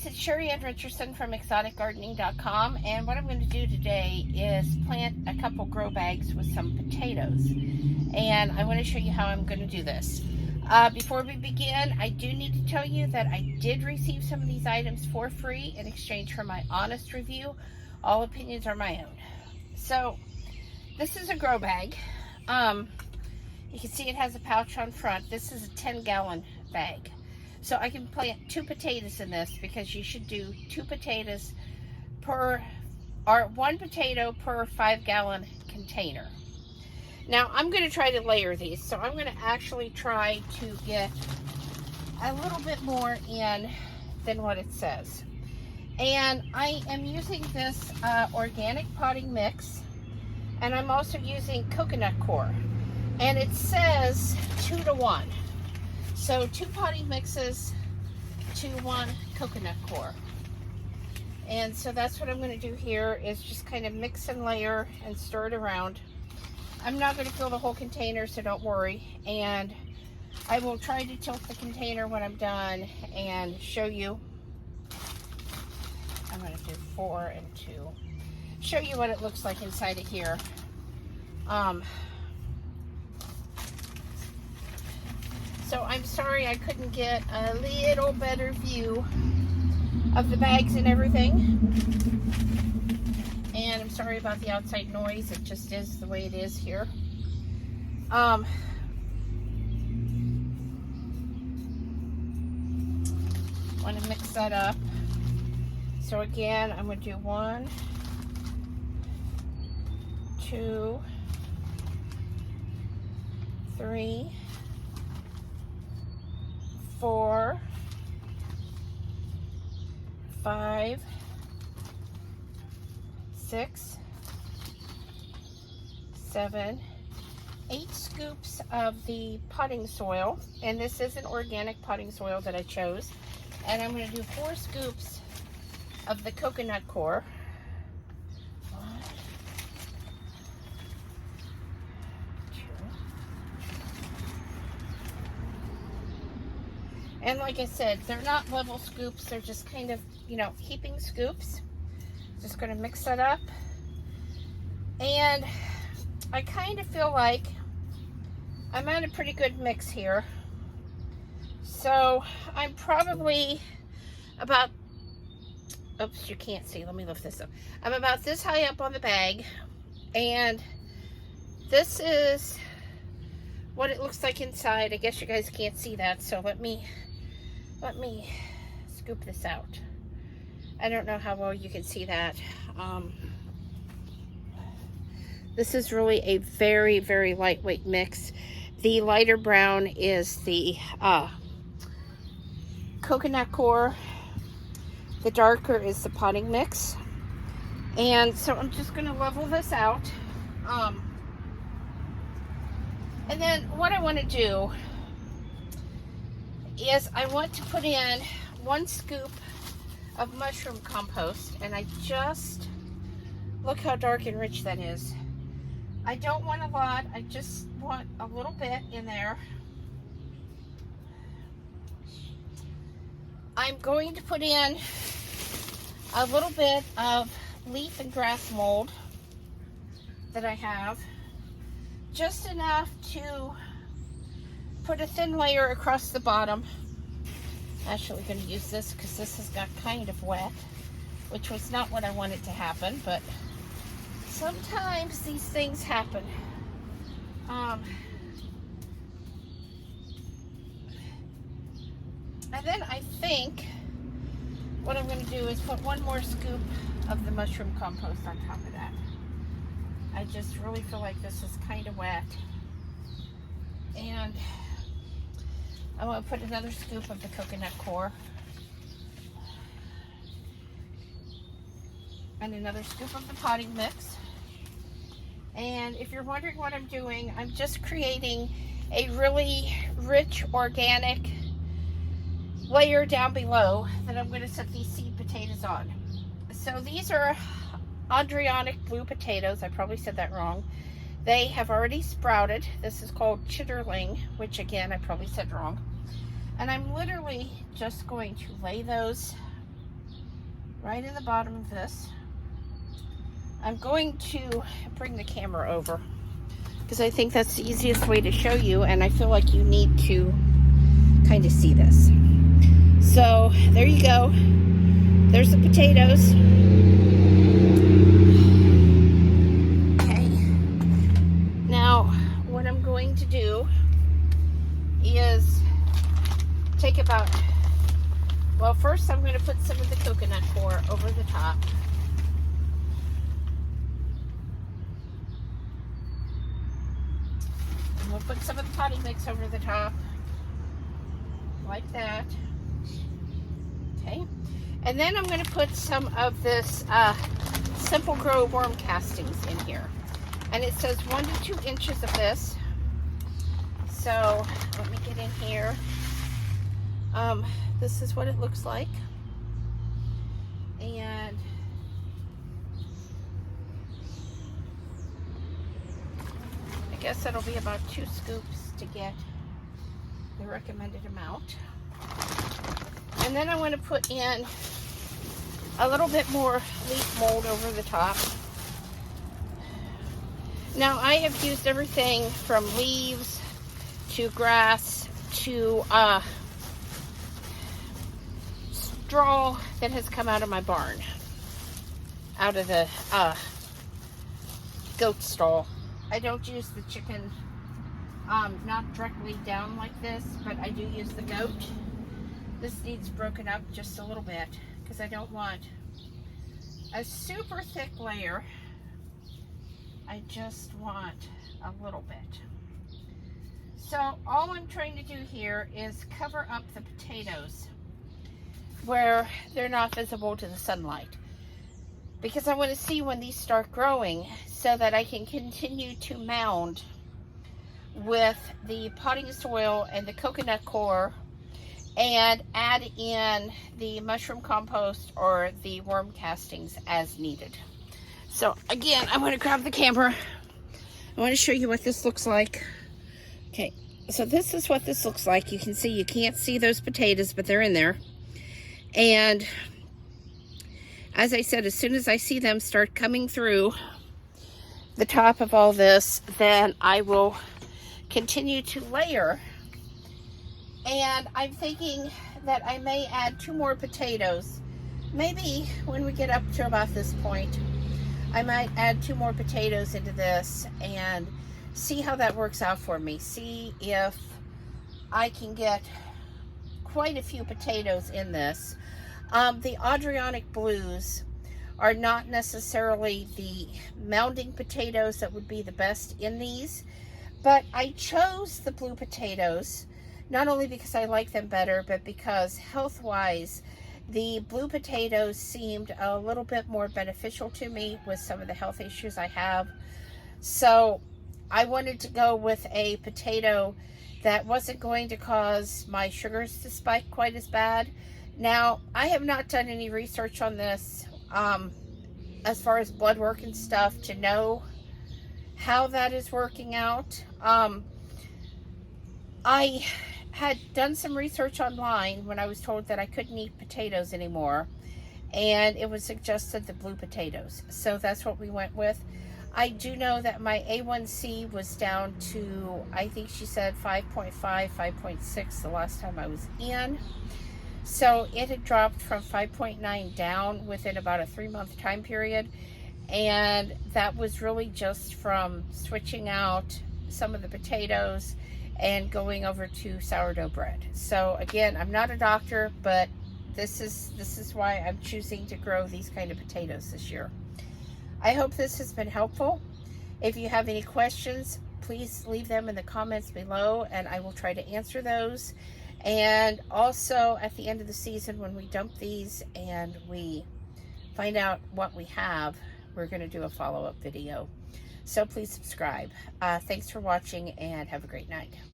guys, it's Sheri Ann Richerson from exoticgardening.com, and what I'm going to do today is plant a couple grow bags with some potatoes, and I want to show you how I'm going to do this. Before we begin, I do need to tell you that I did receive some of these items for free in exchange for my honest review. All opinions are my own. So this is a grow bag. You can see it has a pouch on front. This is a 10-gallon bag. So I can plant 2 potatoes in this, because you should do 2 potatoes per, or 1 potato per 5-gallon container. Now I'm going to try to layer these, so I'm going to actually try to get a little bit more in than what it says. And I am using this organic potting mix, and I'm also using coconut coir, and it says 2 to 1. So 2 potting mixes to 1 coconut coir. And so that's what I'm going to do here, is just kind of mix and layer and stir it around. I'm not going to fill the whole container, so don't worry. And I will try to tilt the container when I'm done and show you. I'm going to do 4 and 2. Show you what it looks like inside of here. So I'm sorry I couldn't get a little better view of the bags and everything. And I'm sorry about the outside noise. It just is the way it is here. Want to mix that up. So again, I'm going to do 1, 2, 3, 4, 5, 6, 7, 8 scoops of the potting soil, and this is an organic potting soil that I chose. And I'm going to do 4 scoops of the coconut coir. 1, 2. And like I said, they're not level scoops. They're just kind of, heaping scoops. Just going to mix that up. And I kind of feel like I'm at a pretty good mix here. So I'm probably about, oops, you can't see. Let me lift this up. I'm about this high up on the bag. And this is what it looks like inside. I guess you guys can't see that, so let me scoop this out. I don't know how well you can see that. This is really a very, very lightweight mix. The lighter brown is the coconut coir. The darker is the potting mix. And so I'm just going to level this out. And then what I want to do is I want to put in 1 scoop of mushroom compost, and I just, look how dark and rich that is. I don't want a lot, I just want a little bit in there. I'm going to put in a little bit of leaf and grass mold that I have, just enough to put a thin layer across the bottom. Actually, going to use this because this has got kind of wet, which was not what I wanted to happen, but sometimes these things happen. And then I think what I'm going to do is put 1 more scoop of the mushroom compost on top of that. I just really feel like this is kind of wet. And I want to put another scoop of the coconut coir. And another scoop of the potting mix. And if you're wondering what I'm doing, I'm just creating a really rich organic layer down below that I'm going to set these seed potatoes on. So these are Adirondack Blue Potatoes. I probably said that wrong. They have already sprouted. This is called chitterling, which again, I probably said wrong. And I'm literally just going to lay those right in the bottom of this. I'm going to bring the camera over because I think that's the easiest way to show you, and I feel like you need to kind of see this. So there you go. There's the potatoes. Okay. Now, what I'm going to do is take about, well, first I'm going to put some of the coconut core over the top. And we'll put some of the potting mix over the top, like that. Okay. And then I'm going to put some of this Simple Grow worm castings in here. And it says 1 to 2 inches of this. So let me get in here. This is what it looks like. And I guess it'll be about 2 scoops to get the recommended amount. And then I want to put in a little bit more leaf mold over the top. Now, I have used everything from leaves to grass to straw that has come out of my barn, out of the goat stall. I don't use the chicken, not directly down like this, but I do use the goat. This needs broken up just a little bit because I don't want a super thick layer. I just want a little bit. So all I'm trying to do here is cover up the potatoes where they're not visible to the sunlight, because I want to see when these start growing so that I can continue to mound with the potting soil and the coconut core and add in the mushroom compost or the worm castings as needed. So again, I want to grab the camera. I want to show you what this looks like. Okay, so this is what this looks like. You can see, you can't see those potatoes, but they're in there. And as I said, as soon as I see them start coming through the top of all this, then I will continue to layer. And I'm thinking that I may add 2 more potatoes. Maybe when we get up to about this point, I might add 2 more potatoes into this and see how that works out for me. See if I can get quite a few potatoes in this. The Adirondack Blues are not necessarily the mounding potatoes that would be the best in these, but I chose the blue potatoes not only because I like them better, but because health-wise, the blue potatoes seemed a little bit more beneficial to me with some of the health issues I have. So I wanted to go with a potato that wasn't going to cause my sugars to spike quite as bad. Now, I have not done any research on this as far as blood work and stuff to know how that is working out. I had done some research online when I was told that I couldn't eat potatoes anymore, and it was suggested the blue potatoes. So that's what we went with. I do know that my A1C was down to, I think she said 5.5, 5.6 the last time I was in. So it had dropped from 5.9 down within about a 3-month time period. And that was really just from switching out some of the potatoes and going over to sourdough bread. So again, I'm not a doctor, but this is why I'm choosing to grow these kind of potatoes this year. I hope this has been helpful. If you have any questions, please leave them in the comments below and I will try to answer those. And also at the end of the season, when we dump these and we find out what we have, we're going to do a follow-up video. So please subscribe. Thanks for watching and have a great night.